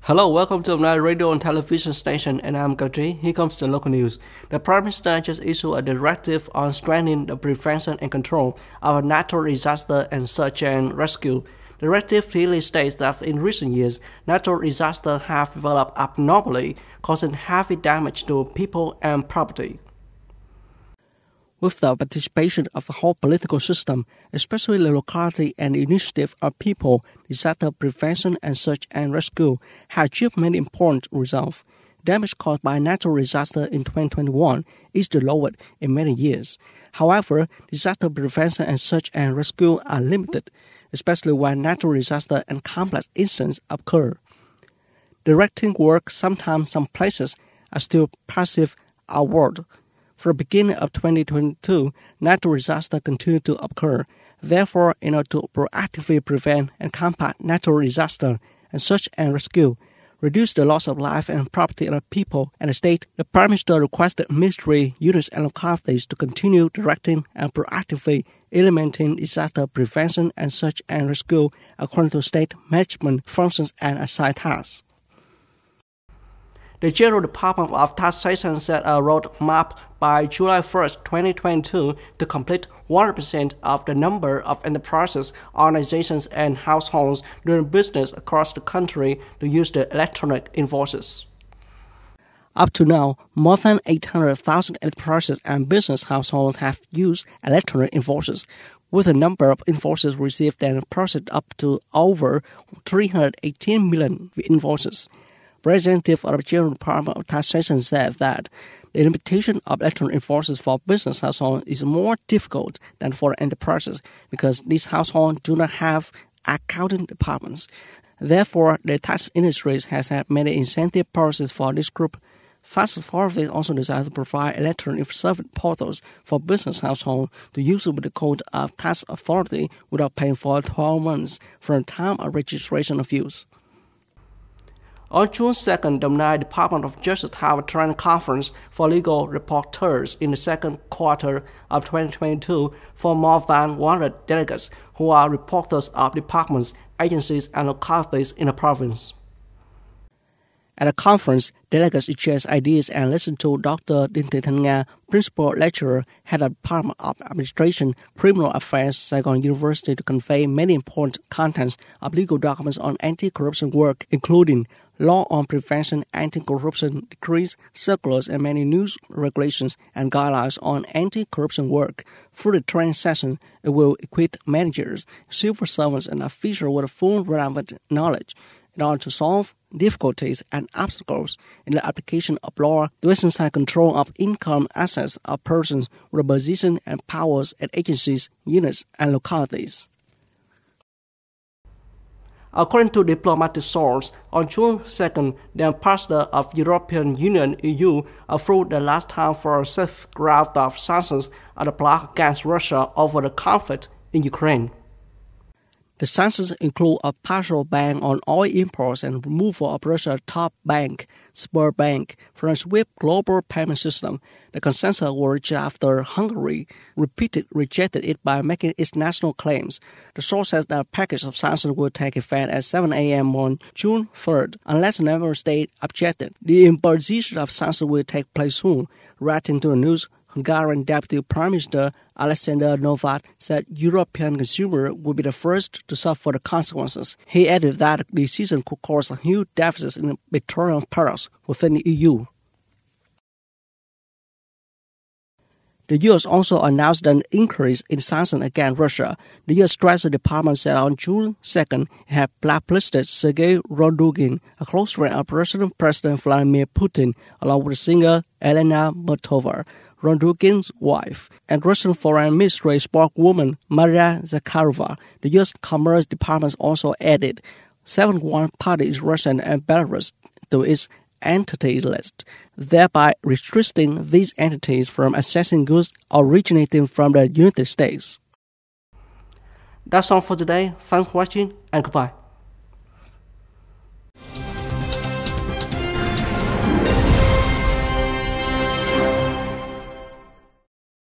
Hello, welcome to my radio and television station, and I'm Katri. Here comes the local news. The Prime Minister just issued a directive on strengthening the prevention and control of natural disaster and search and rescue. The directive clearly states that in recent years, natural disasters have developed abnormally, causing heavy damage to people and property. With the participation of the whole political system, especially the locality and the initiative of people, disaster prevention and search and rescue have achieved many important results. Damage caused by natural disaster in 2021 is the lowest in many years. However, disaster prevention and search and rescue are limited, especially when natural disaster and complex incidents occur. Directing work, sometimes some places are still passive outward. From the beginning of 2022, natural disasters continue to occur. Therefore, in order to proactively prevent and combat natural disaster and search and rescue, reduce the loss of life and property of people and the state, the Prime Minister requested ministry, units and localities to continue directing and proactively implementing disaster prevention and search and rescue according to state management functions and assigned tasks. The General Department of Taxation set a roadmap by July 1, 2022 to complete 100% of the number of enterprises, organizations, and households doing business across the country to use the electronic invoices. Up to now, more than 800,000 enterprises and business households have used electronic invoices, with the number of invoices received and processed up to over 318 million invoices. Representative of the General Department of Taxation said that the implementation of electronic invoices for business households is more difficult than for enterprises because these households do not have accounting departments. Therefore, the tax industry has had many incentive policies for this group. Fast Forward also decided to provide electronic service portals for business households to use with the code of tax authority without paying for 12 months from the time of registration of use. On June 2nd, the Brunei Department of Justice held a training conference for legal reporters in the second quarter of 2022 for more than 100 delegates who are reporters of departments, agencies, and localities in the province. At the conference, delegates exchanged ideas and listened to Dr. Đinh Thị Thanh Nga, Principal Lecturer, Head of Department of Administration, Criminal Affairs, Saigon University, to convey many important contents of legal documents on anti-corruption work, including law on prevention, anti-corruption decrees, circulars, and many news regulations and guidelines on anti-corruption work. Through the training session, it will equip managers, civil servants, and officials with full relevant knowledge in order to solve difficulties and obstacles in the application of law to exercise control of income assets of persons with position and powers at agencies, units, and localities. According to diplomatic sources, on June 2nd, the ambassador of European Union (EU) approved the last time for a sixth round of sanctions of the bloc against Russia over the conflict in Ukraine. The sanctions include a partial ban on oil imports and removal of Russia's top bank, Sberbank, from the SWIFT global payment system. The consensus was reached after Hungary repeatedly rejected it by making its national claims. The source says that a package of sanctions will take effect at 7 a.m. on June 3rd, unless a member state objected. The imposition of sanctions will take place soon. Writing to the news, Hungarian Deputy Prime Minister Alexander Novak said European consumers would be the first to suffer the consequences. He added that the decision could cause a huge deficit in petroleum products within the EU. The U.S. also announced an increase in sanctions against Russia. The U.S. Treasury Department said on June 2nd it had blacklisted Sergei Rodrygin, a close friend of President Vladimir Putin, along with singer Elena Motova, Rodrygin's wife, and Russian Foreign Ministry spokeswoman Maria Zakharova. The U.S. Commerce Department also added 71 parties, Russian and Belarus, to its entity list, thereby restricting these entities from accessing goods originating from the United States. That's all for today. Thanks for watching and goodbye.